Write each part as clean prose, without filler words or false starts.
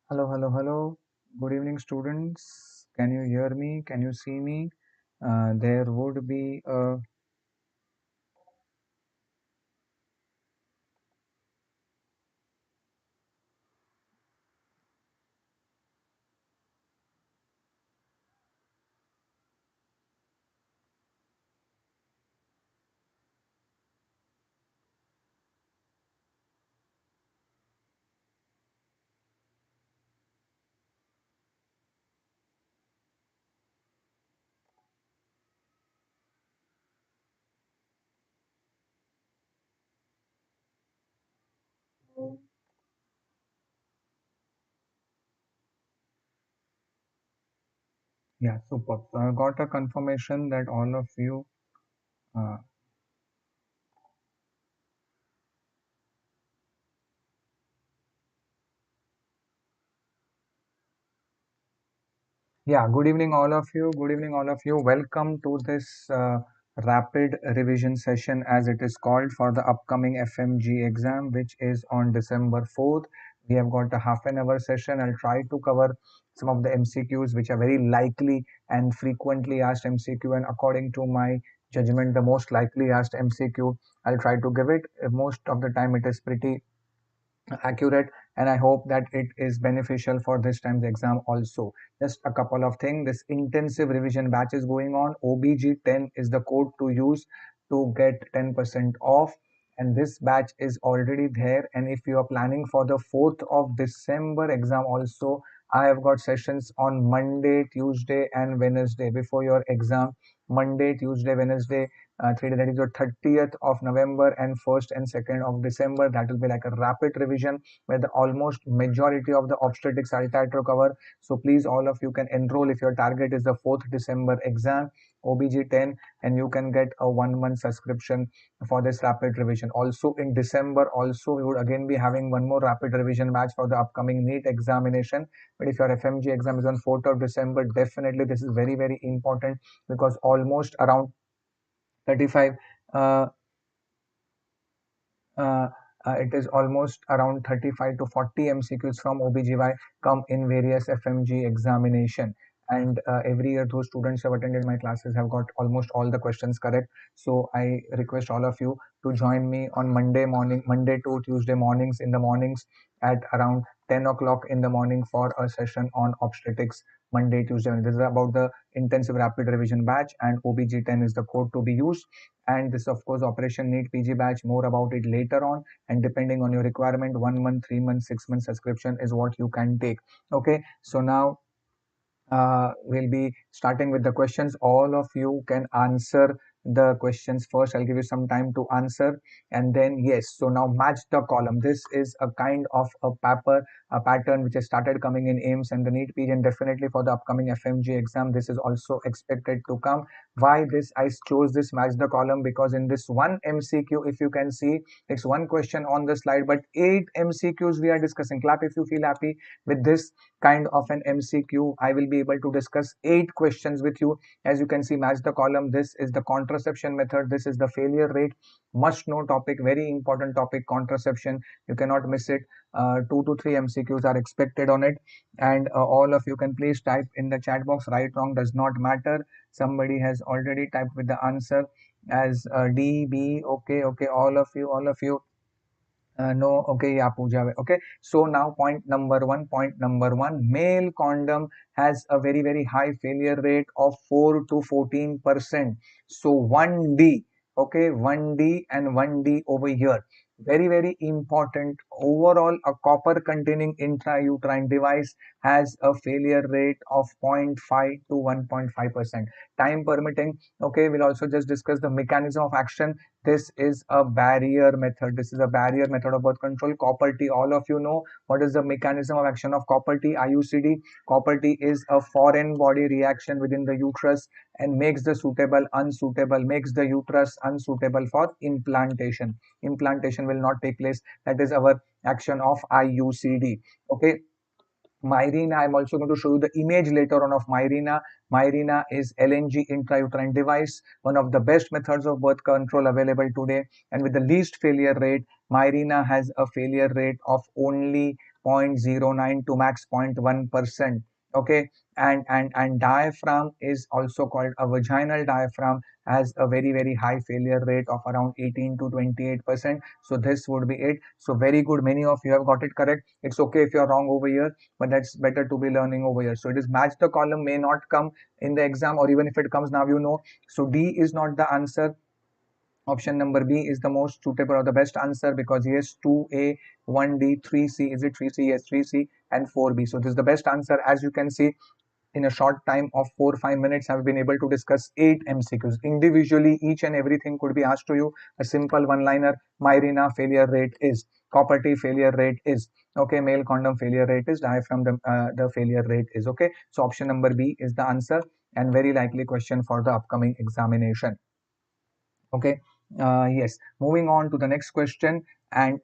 Hello, hello, hello. Good evening, students. Can you hear me? Can you see me? There would be a yeah, super. So I got a confirmation that all of you, uh, yeah, good evening, all of you. Good evening, all of you. Welcome to this rapid revision session, as it is called, for the upcoming FMG exam, which is on December 4th. We have got a half an hour session. I'll try to cover some of the MCQs, which are very likely and frequently asked MCQ, and according to my judgment, the most likely asked MCQ. I'll try to give it. Most of the time, it is pretty accurate, and I hope that it is beneficial for this time's exam also. Just a couple of things. This intensive revision batch is going on. OBG 10 is the code to use to get 10% off, and this batch is already there. And if you are planning for the 4th of December exam also, I have got sessions on Monday, Tuesday and Wednesday before your exam. Monday, Tuesday, Wednesday, 3 days, that is your 30th of November and 1st and 2nd of December. That will be like a rapid revision where the almost majority of the obstetrics I'll try to cover. So please, all of you can enroll if your target is the 4th December exam, OBG 10, and you can get a 1 month subscription for this rapid revision. Also in December, also we would again be having one more rapid revision batch for the upcoming NEET examination. But if your FMG exam is on 4th of December, definitely this is very, very important, because almost around 35 uh, uh, it is almost around 35 to 40 MCQs from OBGY come in various FMG examination. And every year those students who have attended my classes have got almost all the questions correct. So I request all of you to join me on Monday morning, Monday to Tuesday mornings, in the mornings at around 10 o'clock in the morning for a session on obstetrics. Monday, Tuesday. This is about the intensive rapid revision batch, and OBG 10 is the code to be used. And this, of course, Operation NEET PG batch, more about it later on. And depending on your requirement, 1 month, 3 months, 6 months subscription is what you can take. Okay, so now we'll be starting with the questions. All of you can answer the questions first. I'll give you some time to answer, and then yes. So now match the column. This is a kind of a pattern which has started coming in AIMS and the NEET PG, and definitely for the upcoming FMG exam, this is also expected to come. Why this? I chose this match the column because in this one MCQ, if you can see, it's one question on the slide, but 8 MCQs we are discussing. Clap if you feel happy with this kind of an MCQ. I will be able to discuss 8 questions with you. As you can see, match the column. This is the contraception method. This is the failure rate. Must know topic, very important topic, contraception. You cannot miss it. 2 to 3 MCQs are expected on it. And all of you can please type in the chat box. Right, wrong does not matter. Somebody has already typed with the answer as D, B. Okay, okay, all of you. No, okay, yeah, Pooja. Okay, so now point number one, male condom has a very, very high failure rate of 4 to 14%. So 1D, okay, 1D and 1D over here. Very, very important. Overall, a copper containing intrauterine device has a failure rate of 0.5 to 1.5%. Time permitting, okay, we'll also just discuss the mechanism of action. This is a barrier method. This is a barrier method of birth control. Copper T, all of you know what is the mechanism of action of copper T, IUCD. Copper T is a foreign body reaction within the uterus and makes the makes the uterus unsuitable for implantation. Implantation will not take place. That is our action of IUCD. Okay. Mirena, I'm also going to show you the image later on of Mirena. Mirena is LNG intrauterine device, one of the best methods of birth control available today. And with the least failure rate, Mirena has a failure rate of only 0.09 to max 0.1%. Okay, and diaphragm is also called a vaginal diaphragm, has a very high failure rate of around 18 to 28%. So this would be it. So very good, many of you have got it correct. It's okay if you're wrong over here, but that's better to be learning over here. So it is match the column, may not come in the exam, or even if it comes now, you know. So D is not the answer. Option number B is the most suitable or the best answer, because yes, 2A, 1D, 3C, is it 3C? Yes, 3C and 4B. So this is the best answer. As you can see, in a short time of 4-5 minutes, I've been able to discuss 8 MCQs. Individually, each and everything could be asked to you. A simple one-liner: Myrina failure rate is, copper T failure rate is, okay, male condom failure rate is, diaphragm the failure rate is, okay. So option number B is the answer, and very likely question for the upcoming examination. Okay, yes, moving on to the next question, and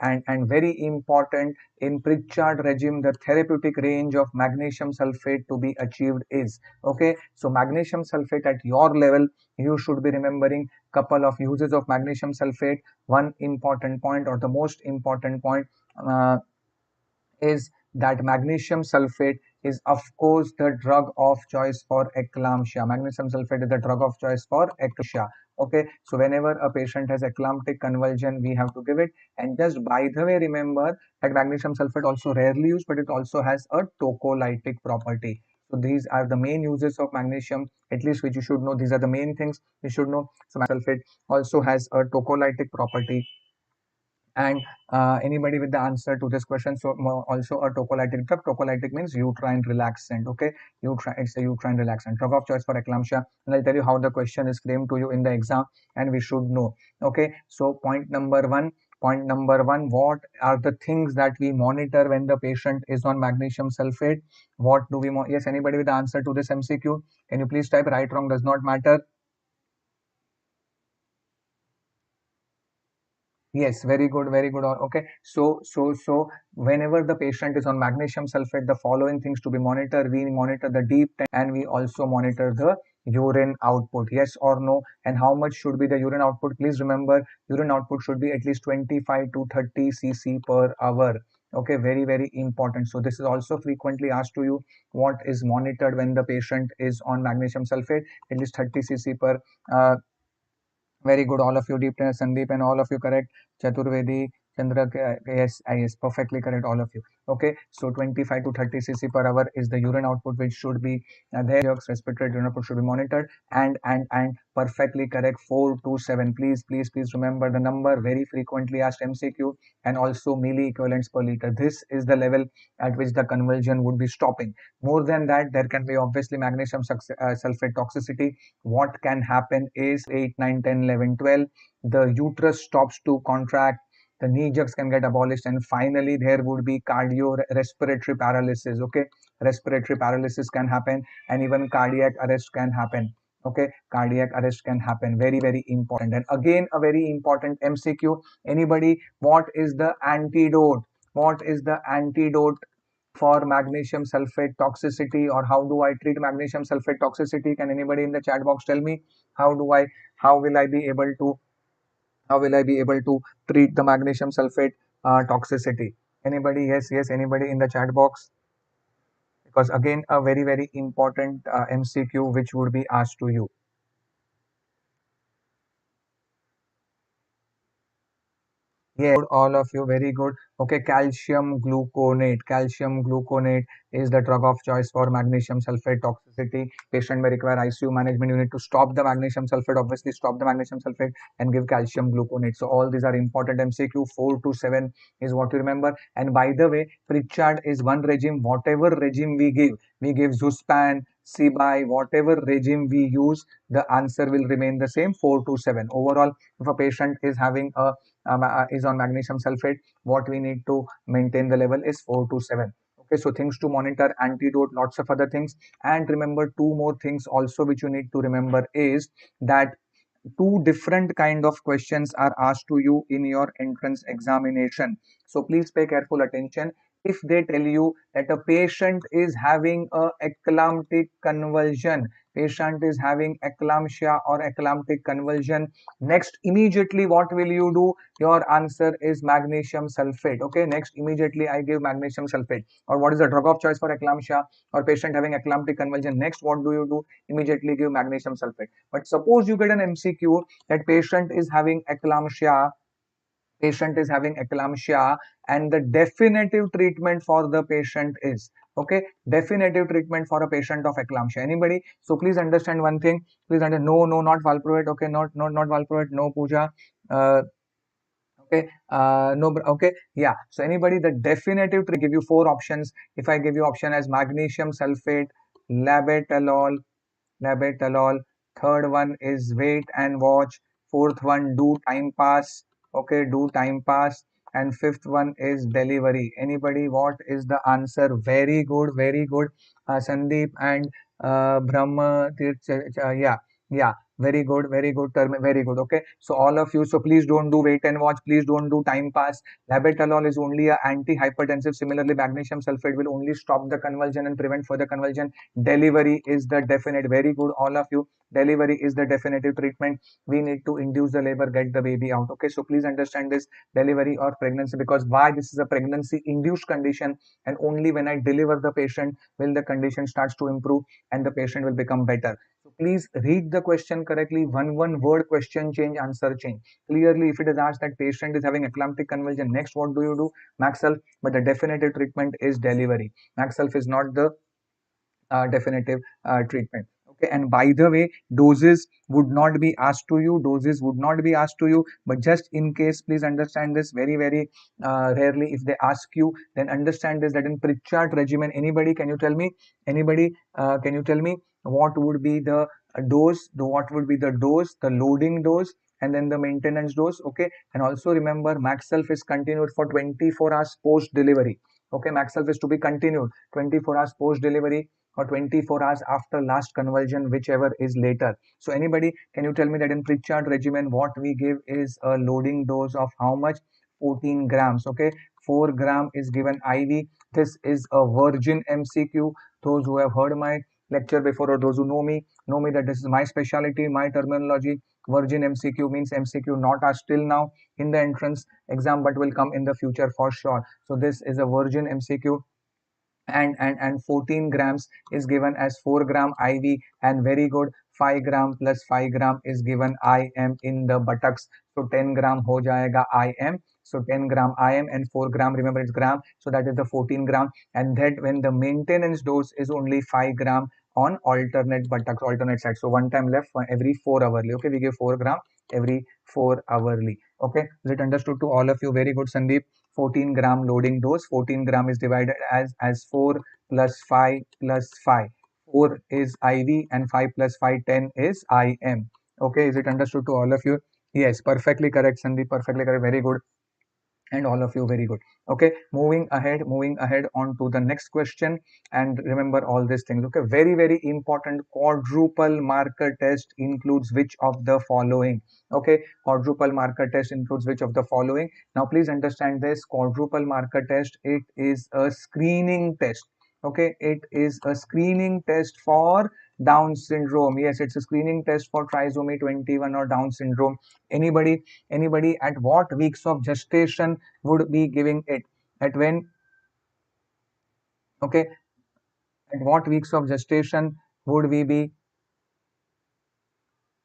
very important, in Pritchard regime, the therapeutic range of magnesium sulfate to be achieved is, okay. So magnesium sulfate at your level, you should be remembering couple of uses of magnesium sulfate. One important point, or the most important point, uh, is that magnesium sulfate is of course the drug of choice for eclampsia. Magnesium sulfate is the drug of choice for eclampsia. Okay, so whenever a patient has eclamptic convulsion, we have to give it. And just by the way, remember that magnesium sulfate also rarely used, but it also has a tocolytic property. So these are the main uses of magnesium, at least which you should know. These are the main things you should know. So sulfate also has a tocolytic property. And anybody with the answer to this question? So also a tocolytic drug. Tocolytic means uterine relaxant. Okay, it's a uterine relaxant, drug of choice for eclampsia. And I'll tell you how the question is framed to you in the exam, and we should know. Okay, so point number one. What are the things that we monitor when the patient is on magnesium sulfate? What do we yes, anybody with the answer to this MCQ? Can you please type? Right, wrong does not matter. Yes, very good, very good. Okay, so whenever the patient is on magnesium sulfate, the following things to be monitored: we monitor the deep and we also monitor the urine output. Yes or no? And how much should be the urine output? Please remember, urine output should be at least 25 to 30 cc per hour. Okay, very important. So this is also frequently asked to you. What is monitored when the patient is on magnesium sulfate? At least 30 cc per uh, very good, all of you, Deep Sandeep, and all of you correct. Chaturvedi, Chandra, yes, yes, perfectly correct, all of you. Okay, so 25 to 30 cc per hour is the urine output which should be there. Respiratory urine output should be monitored, and perfectly correct, 4 to 7. Please remember the number, very frequently asked MCQ, and also milli equivalents per liter. This is the level at which the convulsion would be stopping. More than that, there can be obviously magnesium sulfate toxicity. What can happen is 8, 9, 10, 11, 12, the uterus stops to contract, the knee jugs can get abolished, and finally there would be cardio respiratory paralysis. Okay, respiratory paralysis can happen, and even cardiac arrest can happen. Okay, cardiac arrest can happen. Very important. And again, a very important MCQ. Anybody, what is the antidote? What is the antidote for magnesium sulfate toxicity, or how do I treat magnesium sulfate toxicity? Can anybody in the chat box tell me how do I, how will I be able to, how will I be able to treat the magnesium sulfate toxicity? Anybody? Yes, anybody in the chat box? Because again, a very important MCQ which would be asked to you. Yeah, all of you, very good. Okay, calcium gluconate. Calcium gluconate is the drug of choice for magnesium sulfate toxicity. Patient may require ICU management. You need to stop the magnesium sulfate, obviously stop the magnesium sulfate and give calcium gluconate. So all these are important MCQ. 4 to 7 is what you remember. And by the way, Pritchard is one regime. Whatever regime we give Zuspan, Cibai, whatever regime we use, the answer will remain the same, 4 to 7. Overall, if a patient is having a is on magnesium sulfate, what we need to maintain the level is 4 to 7. Okay, so things to monitor, antidote, lots of other things. And remember, two more things also which you need to remember is that two different kind of questions are asked to you in your entrance examination. So please pay careful attention. If they tell you that a patient is having a eclamptic convulsion, patient is having eclampsia or eclamptic convulsion, next immediately what will you do? Your answer is magnesium sulfate. Okay, next immediately I give magnesium sulfate. Or what is the drug of choice for eclampsia or patient having eclamptic convulsion? Next, what do you do? Immediately give magnesium sulfate. But suppose you get an MCQ that patient is having eclampsia and the definitive treatment for the patient is, okay, definitive treatment for a patient of eclampsia. Anybody? So please understand one thing. Please understand. No, no, not valproate. Okay, not valproate. No, Pooja. Okay, no, okay, yeah. So anybody, the definitive give you four options. If I give you option as magnesium sulfate, labetalol, labetalol. Third one is wait and watch. Fourth one, do time pass. Okay, do time pass. And fifth one is delivery. Anybody, what is the answer? Very good, very good. Sandeep and Brahma, yeah, yeah. Very good term, very good. Okay, so all of you, so please don't do wait and watch. Please don't do time pass. Labetalol is only a antihypertensive. Similarly, magnesium sulfate will only stop the convulsion and prevent further convulsion. Delivery is the definite. Very good, all of you. Delivery is the definitive treatment. We need to induce the labor, get the baby out. Okay, so please understand this delivery or pregnancy, because why this is a pregnancy induced condition, and only when I deliver the patient will the condition starts to improve and the patient will become better. So please read the question correctly. One word question change, answer change. Clearly, if it is asked that patient is having eclamptic convulsion, next what do you do? Maxelf, but the definitive treatment is delivery. Maxelf is not the definitive treatment. Okay, and by the way, doses would not be asked to you. Doses would not be asked to you, but just in case, please understand this very rarely. If they ask you, then understand this, that in Pritchard regimen, anybody, can you tell me? Anybody, can you tell me what would be the dose? What would be the dose? The loading dose, and then the maintenance dose. Okay, and also remember, Maxelf is continued for 24 hours post delivery. Okay, Maxelf is to be continued 24 hours post delivery or 24 hours after last convulsion, whichever is later. So anybody, can you tell me that in Pritchard regimen, what we give is a loading dose of how much? 14 grams. Okay, 4 gram is given IV. This is a virgin MCQ. Those who have heard my lecture before or those who know me that this is my specialty, my terminology. Virgin MCQ means MCQ not asked till now in the entrance exam, but will come in the future for sure. So this is a virgin MCQ. And 14 grams is given as 4 gram IV, and very good, 5 gram plus 5 gram is given IM in the buttocks. So 10 gram ho jayega IM. So 10 gram IM and 4 gram, remember it's gram, so that is the 14 gram. And that when the maintenance dose is only 5 gram on alternate buttocks, alternate side. So one time left for every 4 hourly. Okay, we give 4 gram every 4 hourly. Okay, is it understood to all of you? Very good, Sandeep. 14 gram loading dose. 14 gram is divided as 4 plus 5 plus 5. 4 is IV and 5 plus 5, 10 is IM. Okay, is it understood to all of you? Yes, perfectly correct, Sandeep. Perfectly correct. Very good. And all of you, very good. Okay, moving ahead on to the next question. And remember all these things. Okay, very important. Quadruple marker test includes which of the following? Okay, quadruple marker test includes which of the following? Now please understand this. Quadruple marker test, it is a screening test. Okay, it is a screening test for Down syndrome. Yes, it's a screening test for trisomy 21 or Down syndrome. Anybody at what weeks of gestation would be giving it? At when? Okay, at what weeks of gestation would we be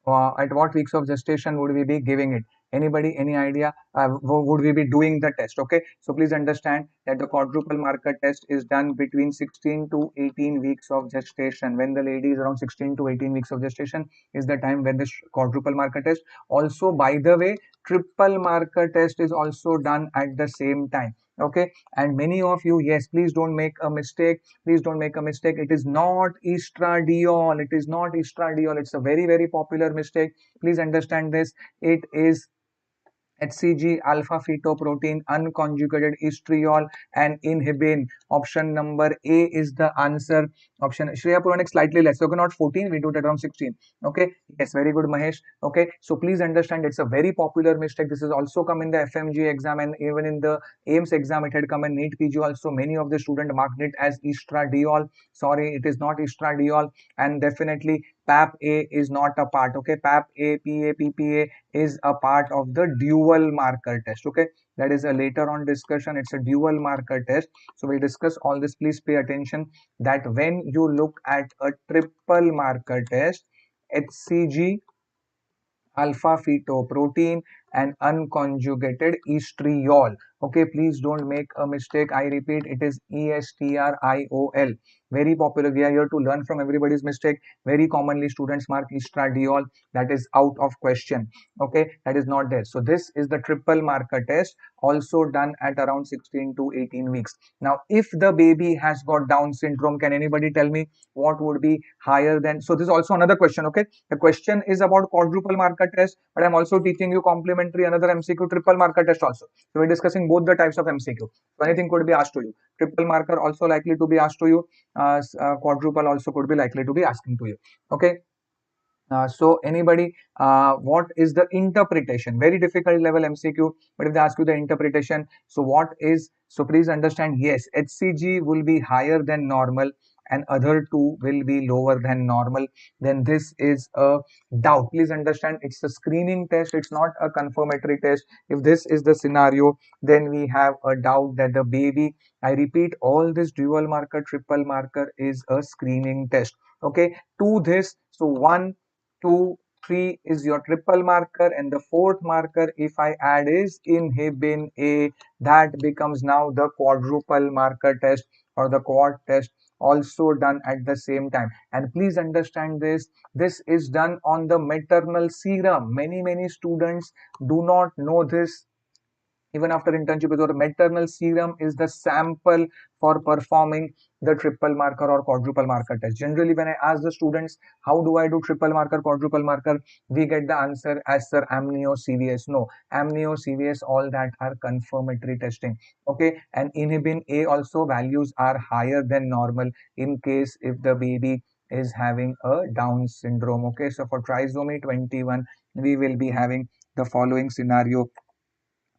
at what weeks of gestation would we be giving it? Anybody, any idea? Would we be doing the test? Okay, so please understand that the quadruple marker test is done between 16 to 18 weeks of gestation. When the lady is around 16 to 18 weeks of gestation is the time when this quadruple marker test. Also, by the way, triple marker test is also done at the same time. Okay, and many of you, yes, please don't make a mistake. Please don't make a mistake. It is not estradiol. It is not estradiol. It's a very popular mistake. Please understand this. It is HCG alpha fetoprotein unconjugated estriol and inhibin. Option number A is the answer. Option Shreya Puranik slightly less. Okay, not 14, we do it around 16. Okay, yes, very good, Mahesh. Okay, so please understand it's a very popular mistake. This has also come in the FMGE exam and even in the AIMS exam. It had come in NEET PG also. Many of the students marked it as estradiol. Sorry, it is not estradiol, and definitely PAP A is not a part. Okay, PAP A, PA, PPA is a part of the dual marker test. Okay, that is a later on discussion. It's a dual marker test. So we'll discuss all this. Please pay attention that when you look at a triple marker test, HCG, alpha fetoprotein, and unconjugated estriol. Okay, please don't make a mistake. I repeat, it is estriol. Very popular. We are here to learn from everybody's mistake. Very commonly students mark estradiol. That is out of question. Okay, that is not there. So this is the triple marker test, also done at around 16 to 18 weeks. Now if the baby has got Down syndrome, can anybody tell me what would be higher than? So this is also another question. Okay, the question is about quadruple marker test, but I'm also teaching you complementary another MCQ triple marker test also. So we're discussing both the types of MCQ. So anything could be asked to you. Triple marker also likely to be asked to you. Quadruple also could be likely to be asking to you. Okay. So anybody, what is the interpretation? Very difficult level MCQ, but if they ask you the interpretation, so what is, so please understand, yes, HCG will be higher than normal and other two will be lower than normal. Then this is a doubt. Please understand, it's a screening test, it's not a confirmatory test. If this is the scenario, then we have a doubt that the baby, I repeat, all this dual marker, triple marker is a screening test. Okay, to this, so 1, 2, 3 is your triple marker, and the fourth marker, if I add, is inhibin A. That becomes now the quadruple marker test or the quad test, also done at the same time. And please understand this is done on the maternal serum. Many students do not know this. Even after internship, your maternal serum is the sample for performing the triple marker or quadruple marker test. Generally, when I ask the students, how do I do triple marker, quadruple marker, we get the answer as sir, amnio, CVS. No, amnio, CVS, all that are confirmatory testing. Okay, and inhibin A also values are higher than normal in case if the baby is having a Down syndrome. Okay, so for trisomy 21, we will be having the following scenario.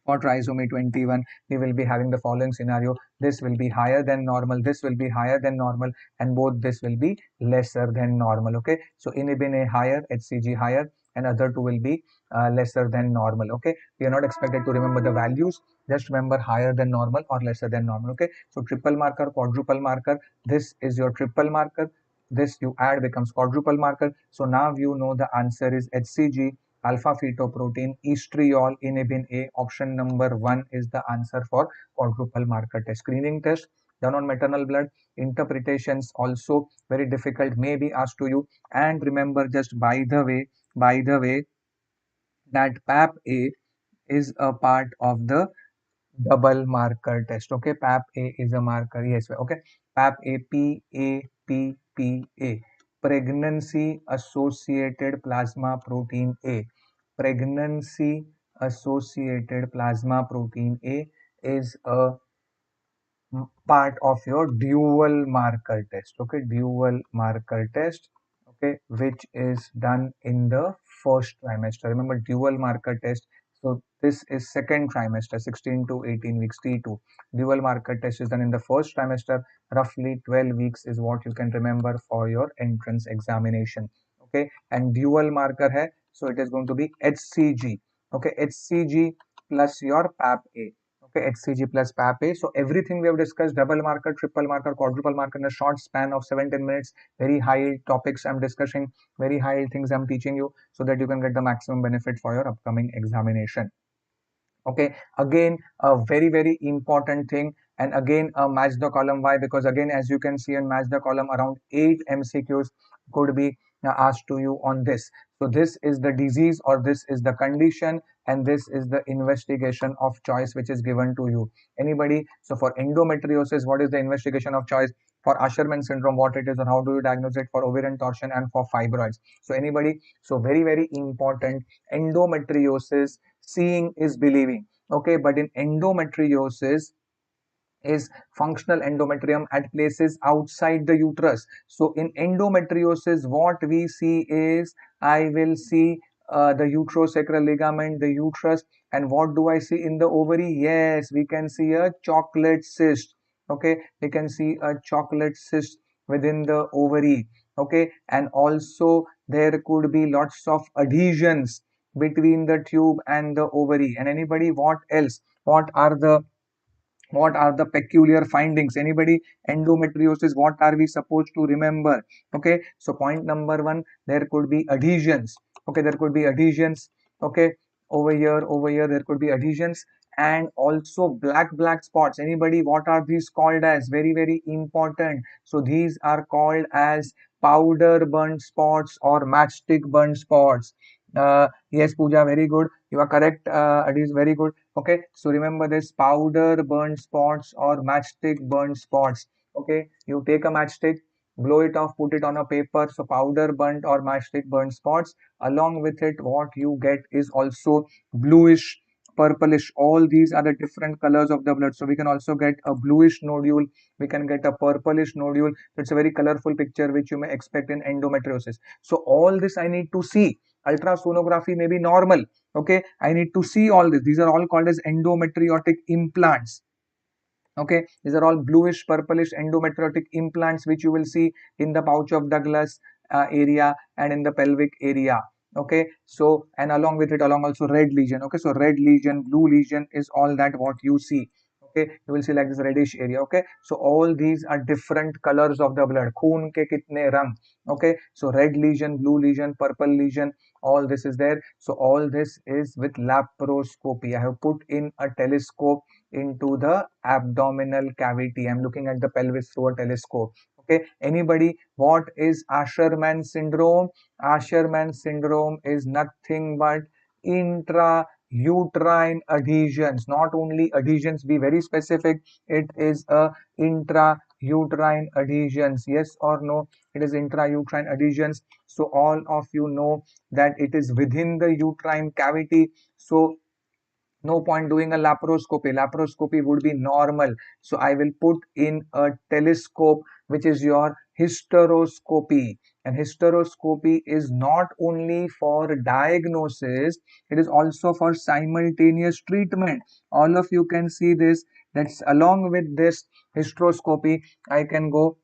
For trisomy 21, we will be having the following scenario. This will be higher than normal, this will be higher than normal, and both this will be lesser than normal. Okay, so inhibin A higher, HCG higher, and other two will be lesser than normal. Okay, we are not expected to remember the values, just remember higher than normal or lesser than normal. Okay, so triple marker, quadruple marker, this is your triple marker, this you add becomes quadruple marker. So now you know the answer is HCG, alpha fetoprotein, estriol, inhibin A. Option number 1 is the answer for quadruple marker test. Screening test done on maternal blood. Interpretations also very difficult, may be asked to you. And remember, just by the way, that PAP A is a part of the double marker test. Okay, PAP A is a marker. Yes, okay. PAP A, PAPPA, pregnancy associated plasma protein A. Pregnancy associated plasma protein A is a part of your dual marker test. Okay, dual marker test, okay, which is done in the first trimester. Remember, dual marker test, so this is second trimester, 16 to 18 weeks, T2. Dual marker test is done in the first trimester. Roughly 12 weeks is what you can remember for your entrance examination. Okay, and dual marker hai, so it is going to be HCG. Okay, HCG plus your PAP A. Okay, HCG plus PAP. So everything we have discussed, double marker, triple marker, quadruple marker, in a short span of 7-10 minutes. Very high topics I'm discussing, very high things I'm teaching you, so that you can get the maximum benefit for your upcoming examination. Okay, again a very important thing, and again match the column. Why? Because again, as you can see and match the column, around 8 MCQs could be asked to you on this. So this is the disease or this is the condition, and this is the investigation of choice which is given to you. Anybody? So for endometriosis, what is the investigation of choice? For Asherman syndrome, what it is or how do you diagnose it? For ovarian torsion and for fibroids. So anybody? So very important. Endometriosis, seeing is believing. Okay, but in endometriosis is functional endometrium at places outside the uterus. So in endometriosis, what we see is, I will see the uterosacral ligament, the uterus, and what do I see in the ovary? Yes, we can see a chocolate cyst. Okay, we can see a chocolate cyst within the ovary. Okay, and also there could be lots of adhesions between the tube and the ovary. And anybody, what else? What are the peculiar findings? Anybody? Endometriosis, what are we supposed to remember? Okay, so point number one, there could be adhesions. Okay, there could be adhesions. Okay, over here there could be adhesions, and also black spots. Anybody? What are these called as? Very, very important. So these are called as powder burnt spots or matchstick burnt spots. Yes, Pooja, very good, you are correct. It is very good. Okay, so remember this: powder burnt spots or matchstick burnt spots. Okay, you take a matchstick, blow it off, put it on a paper. So powder burnt or matchstick burnt spots. Along with it, what you get is also bluish, purplish. All these are the different colors of the blood. So we can also get a bluish nodule, we can get a purplish nodule. It's a very colorful picture which you may expect in endometriosis. So all this I need to see. Ultrasonography may be normal. Okay, I need to see all this. These are all called as endometriotic implants. Okay, these are all bluish purplish endometriotic implants which you will see in the pouch of Douglas area and in the pelvic area. Okay, so and along with it, along also red lesion. Okay, so red lesion, blue lesion is all that what you see. Okay, you will see like this reddish area. Okay, so all these are different colors of the blood. Khoon ke kitne rang? Okay, so red lesion, blue lesion, purple lesion, all this is there. So all this is with laparoscopy. I have put in a telescope into the abdominal cavity. I'm looking at the pelvis through a telescope. Okay, anybody? What is Asherman syndrome? Asherman syndrome is nothing but intrauterine adhesions. Not only adhesions, be very specific. It is a intrauterine adhesions. Yes or no? It is intrauterine adhesions. So all of you know that it is within the uterine cavity. So no point doing a laparoscopy. Laparoscopy would be normal. So I will put in a telescope, which is your hysteroscopy. And hysteroscopy is not only for diagnosis, it is also for simultaneous treatment. All of you can see this. That's along with this hysteroscopy, I can go.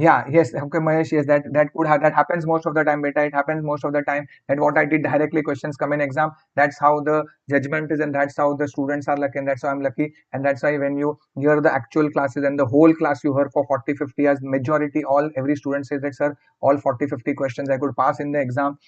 Yeah, yes, okay, Mahesh, yes, that could have, that happens most of the time, beta. It happens most of the time that what I did directly questions come in exam. That's how the judgment is, and that's how the students are lucky, and that's how I'm lucky. And that's why when you hear the actual classes and the whole class you heard for 40, 50 years, majority, all every student says that, sir, all 40, 50 questions I could pass in the exam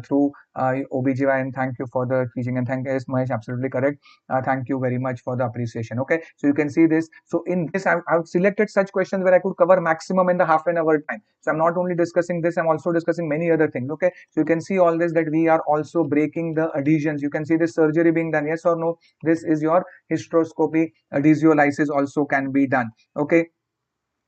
through OBGY, and thank you for the teaching. And thank you, yes, Mahesh, absolutely correct. Thank you very much for the appreciation. Okay, so you can see this. So in this, I've selected such questions where I could cover maximum in the half an hour time. So I'm not only discussing this, I'm also discussing many other things. Okay, so you can see all this, that we are also breaking the adhesions. You can see this surgery being done. Yes or no? This is your hysteroscopy. Adhesiolysis also can be done. Okay.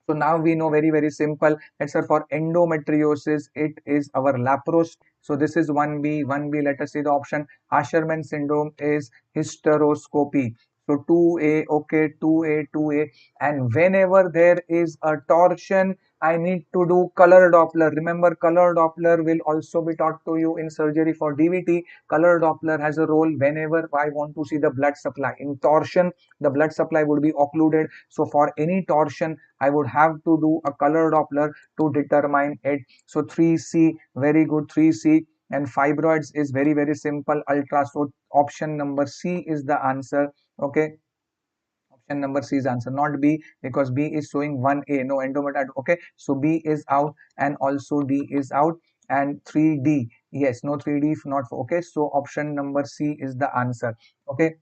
So now we know very, very simple. Let's say for endometriosis, it is our laparoscopy. So this is 1B. 1B, let us see the option. Asherman syndrome is hysteroscopy. So 2A, okay, 2A, 2A. And whenever there is a torsion, I need to do color Doppler. Remember, color Doppler will also be taught to you in surgery for DVT. Color Doppler has a role whenever I want to see the blood supply. In torsion, the blood supply would be occluded. So for any torsion, I would have to do a color Doppler to determine it. So 3C, very good, 3C. And fibroids is very, very simple, ultra. So option number C is the answer. Okay, option number C is answer, not B, because B is showing 1A, no endometrium. Okay, so B is out, and also D is out, and 3D, yes, no 3D, not okay. So option number C is the answer. Okay.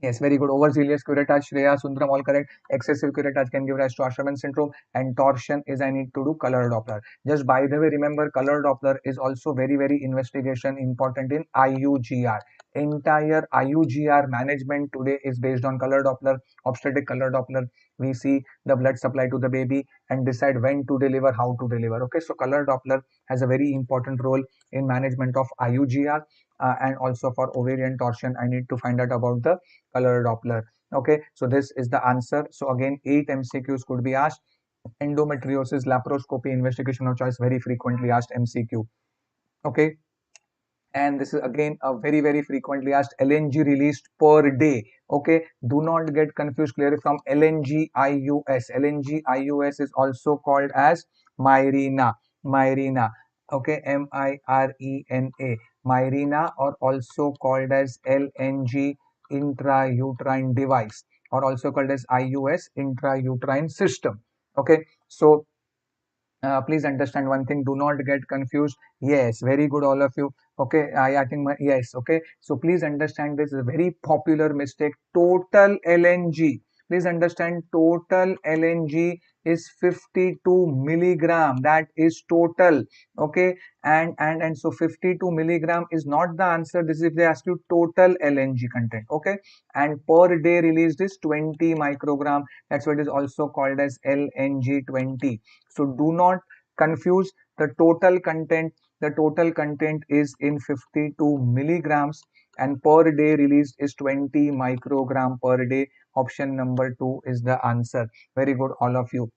Yes, very good. Overzealous curettage, Shreya, Sundaram, all correct. Excessive curettage can give rise to Asherman syndrome, and torsion is I need to do color Doppler. Just by the way, remember color Doppler is also very, very investigation important in IUGR. Entire IUGR management today is based on color Doppler, obstetric color Doppler. We see the blood supply to the baby and decide when to deliver, how to deliver. Okay, so color Doppler has a very important role in management of IUGR. And also for ovarian torsion, I need to find out about the color Doppler. Okay, so this is the answer. So again, 8 MCQs could be asked. Endometriosis, laparoscopy, investigation of choice, very frequently asked MCQ. Okay, and this is again a very, very frequently asked LNG released per day. Okay, do not get confused clearly from LNG IUS. LNG IUS is also called as Myrena, Myrena. Okay, Mirena, Myrena, or also called as LNG, intrauterine device, or also called as IUS, intrauterine system. Okay, so please understand one thing, do not get confused. Yes, very good, all of you. Okay, I think yes. Okay, so please understand, this is a very popular mistake. Total LNG, please understand, total LNG is 52 milligram. That is total. Okay, and so 52 milligram is not the answer. This is if they ask you total LNG content. Okay, and per day released is 20 microgram. That's what is also called as LNG 20. So do not confuse the total content. The total content is in 52 milligrams, and per day released is 20 microgram per day. Option number 2 is the answer. Very good, all of you.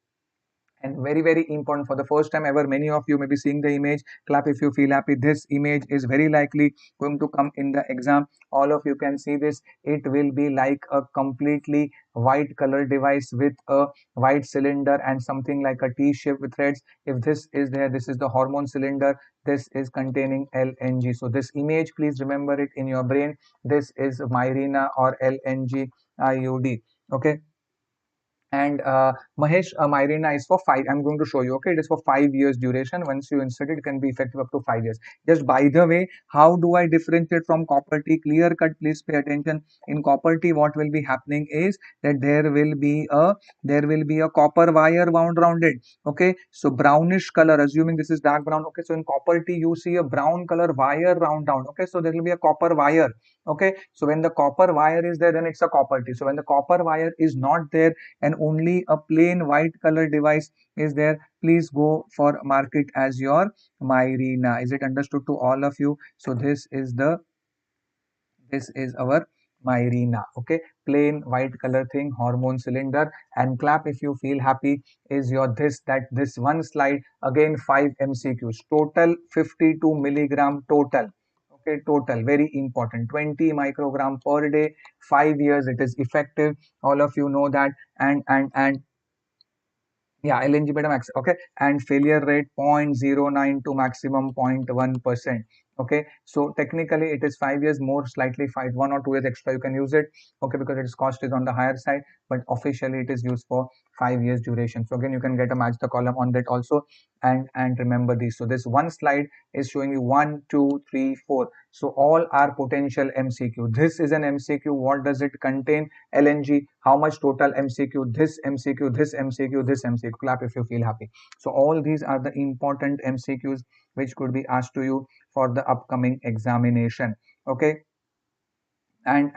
And very important, for the first time ever, many of you may be seeing the image. Clap if you feel happy. This image is very likely going to come in the exam. All of you can see this. It will be like a completely white color device with a white cylinder and something like a T shape with threads. If this is there, this is the hormone cylinder. This is containing LNG. So this image, please remember it in your brain. This is Myrena or LNG IUD. Okay, and Mahesh, Myrena is for 5. I'm going to show you. Okay, it is for 5 years duration. Once you insert it, it can be effective up to 5 years. Just by the way, how do I differentiate from copper T? Clear cut, please pay attention. In copper T, what will be happening is that there will be a copper wire wound around it. Okay, so brownish color, assuming this is dark brown. Okay, so in copper T, you see a brown color wire round down. Okay, so there will be a copper wire. Okay, so when the copper wire is there, then it's a copper T. So when the copper wire is not there and only a plain white color device is there, please go for mark it as your Myrena. Is it understood to all of you? So this is our Myrena. Okay, plain white color thing, hormone cylinder. And clap if you feel happy is your this one slide. Again, 5 MCQs, total 52 milligram total. Okay, total, very important, 20 microgram per day, 5 years it is effective. All of you know that. And yeah, LNG beta max. Okay, and failure rate 0.09 to maximum 0.1%. Okay, so technically it is 5 years more, slightly 1 or 2 years extra you can use it. Okay, because its cost is on the higher side, but officially it is used for 5 years duration. So again, you can get a match the column on that also. And remember this. So this one slide is showing you 1, 2, 3, 4. So all are potential MCQ. This is an MCQ. What does it contain? LNG. How much total MCQ? This MCQ, this MCQ, this MCQ. Clap if you feel happy. So all these are the important MCQs which could be asked to you for the upcoming examination. Okay, and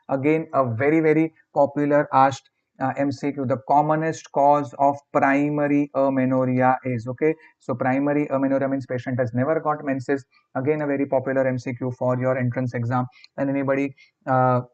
again, a very popular asked MCQ, the commonest cause of primary amenorrhea is. Okay, so primary amenorrhea means patient has never got menses. Again, a very popular MCQ for your entrance exam. And anybody, can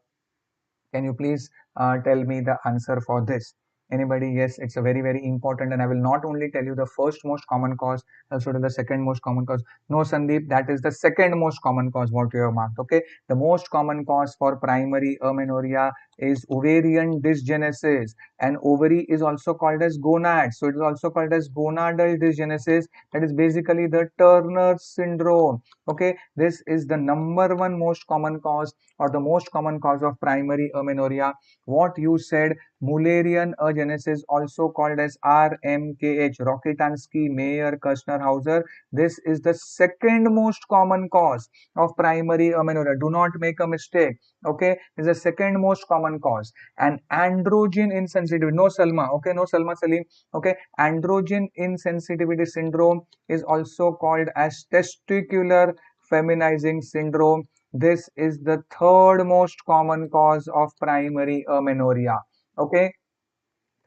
you please tell me the answer for this? Anybody? Yes, it's a very important, and I will not only tell you the first most common cause, also the second most common cause. No, Sandeep, that is the second most common cause what you have marked. Okay, the most common cause for primary amenorrhea is ovarian dysgenesis, and ovary is also called as gonad. So it is also called as gonadal dysgenesis. That is basically the Turner syndrome. Okay, this is the number one most common cause, or the most common cause of primary amenorrhea. What you said, Mullerian agenesis, also called as RMKH, Rokitansky, Mayer, Kushner, Hauser. This is the second most common cause of primary amenorrhea. Do not make a mistake. Okay, is the second most common cause. And androgen insensitivity. No, Salma. Okay, no, Salma Salim. Okay, androgen insensitivity syndrome is also called as testicular feminizing syndrome. This is the third most common cause of primary amenorrhea. Okay,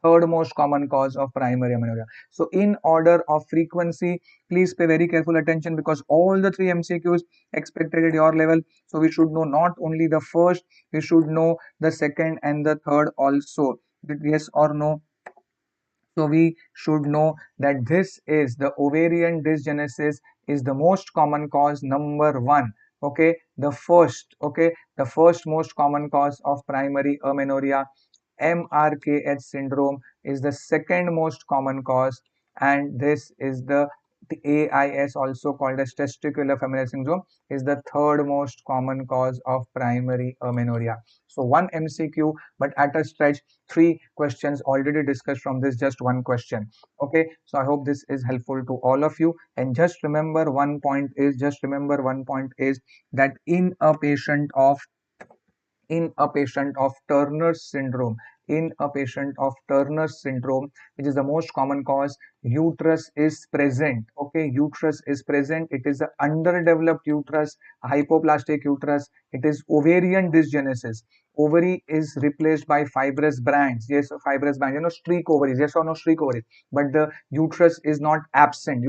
third most common cause of primary amenorrhea. So in order of frequency, please pay very careful attention, because all the three MCQs expected at your level. So we should know not only the first, we should know the second and the third also. Yes or no? So we should know that this is the ovarian dysgenesis is the most common cause, number one. Okay, the first. Okay, the first most common cause of primary amenorrhea. MRKH syndrome is the second most common cause, and this is the AIS, also called as testicular familial syndrome, is the third most common cause of primary amenorrhea. So one MCQ, but at a stretch, three questions already discussed from this just one question. Okay, so I hope this is helpful to all of you. And just remember one point is that in a patient of Turner's syndrome, which is the most common cause, uterus is present. Okay, uterus is present. It is an underdeveloped uterus, a hypoplastic uterus. It is ovarian dysgenesis. Ovary is replaced by fibrous bands. Yes, fibrous bands. Streak ovaries. Yes or no, streak ovaries. But the uterus is not absent.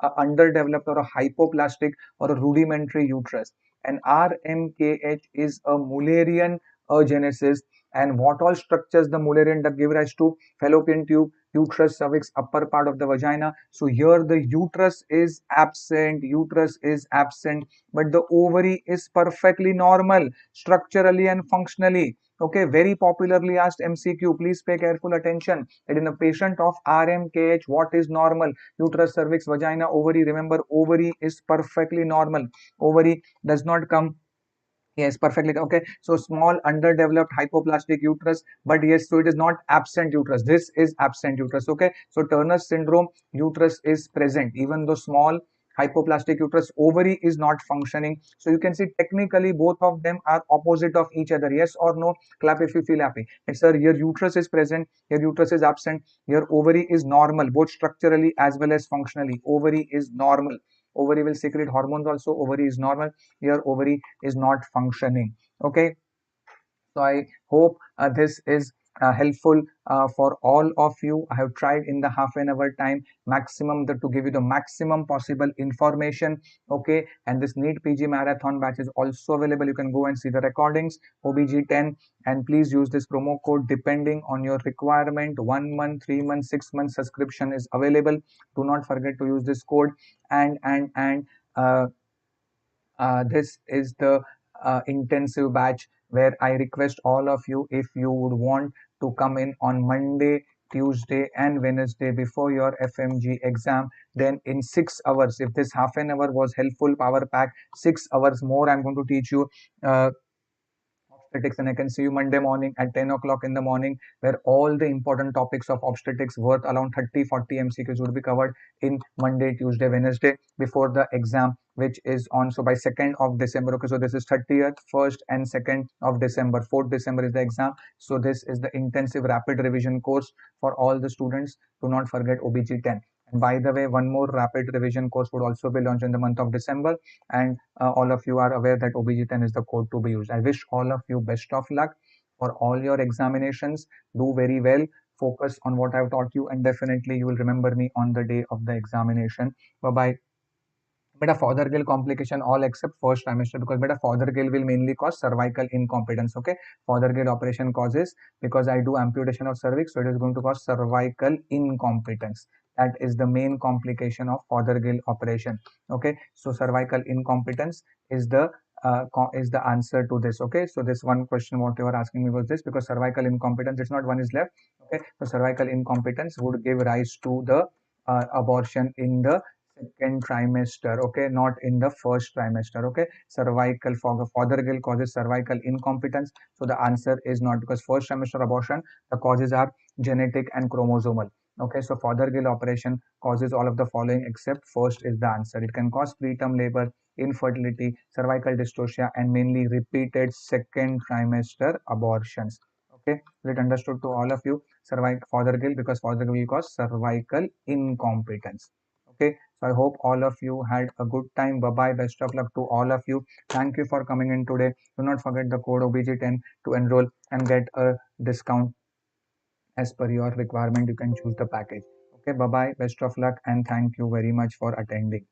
A underdeveloped or a hypoplastic or a rudimentary uterus. And RMKH is a Mullerian agenesis. And what all structures the Mullerian that give rise to? Fallopian tube, uterus, cervix, upper part of the vagina. So here the uterus is absent, but the ovary is perfectly normal, structurally and functionally. Okay, very popularly asked MCQ. Please pay careful attention. That in a patient of RMKH, what is normal? Uterus, cervix, vagina, ovary. Remember, ovary is perfectly normal. Ovary does not come. Yes, perfectly. Okay, so small underdeveloped hypoplastic uterus, but yes, so it is not absent uterus. This is absent uterus. Okay, so Turner's syndrome, uterus is present, even though small hypoplastic uterus, ovary is not functioning. So you can see technically both of them are opposite of each other. Yes or no? Clap if you feel happy. It's sir, your uterus is present, your uterus is absent, your ovary is normal, both structurally as well as functionally. Ovary is normal. Ovary will secrete hormones also. Ovary is normal. Your ovary is not functioning. Okay, so I hope this is helpful for all of you. I have tried in the half an hour time maximum to give you the maximum possible information. Okay, and this NEET PG marathon batch is also available. You can go and see the recordings, OBG 10, and please use this promo code depending on your requirement. 1 month, 3 months, 6 months subscription is available. Do not forget to use this code. And uh, this is the intensive batch where I request all of you, if you would want to come in on Monday, Tuesday, and Wednesday before your FMG exam, then in 6 hours, if this half an hour was helpful, power pack, 6 hours more, I'm going to teach you obstetrics, and I can see you Monday morning at 10 o'clock in the morning, where all the important topics of obstetrics worth around 30-40 MCQs would be covered in Monday, Tuesday, Wednesday before the exam, which is on. So by 2nd of December, okay, so this is 30th, 1st and 2nd of December. 4th December is the exam. So this is the intensive rapid revision course for all the students. Do not forget OBG 10. And by the way, one more rapid revision course would also be launched in the month of December, and all of you are aware that OBG10 is the code to be used. I wish all of you best of luck for all your examinations. Do very well. Focus on what I've taught you, and definitely you will remember me on the day of the examination. Bye bye. Beta Fothergill complication all except first trimester, because beta Fothergill will mainly cause cervical incompetence. Okay, Fothergill operation causes, because I do amputation of cervix, so it is going to cause cervical incompetence. That is the main complication of Fothergill operation. Okay, so cervical incompetence is the answer to this. Okay, so this one question what you were asking me was this, because cervical incompetence, it's not one is left. Okay, so cervical incompetence would give rise to the abortion in the second trimester. Okay, not in the first trimester. Okay, cervical Fothergill causes cervical incompetence, so the answer is not, because first trimester abortion, the causes are genetic and chromosomal. Okay, so Fothergill operation causes all of the following except first is the answer. It can cause preterm labor, infertility, cervical dystocia, and mainly repeated second trimester abortions. Okay, is it understood to all of you? Cervical Fothergill, because Fothergill will cause cervical incompetence. Okay, so I hope all of you had a good time. Bye bye. Best of luck to all of you. Thank you for coming in today. Do not forget the code OBG10 to enroll and get a discount as per your requirement. You can choose the package. Okay, bye bye. Best of luck and thank you very much for attending.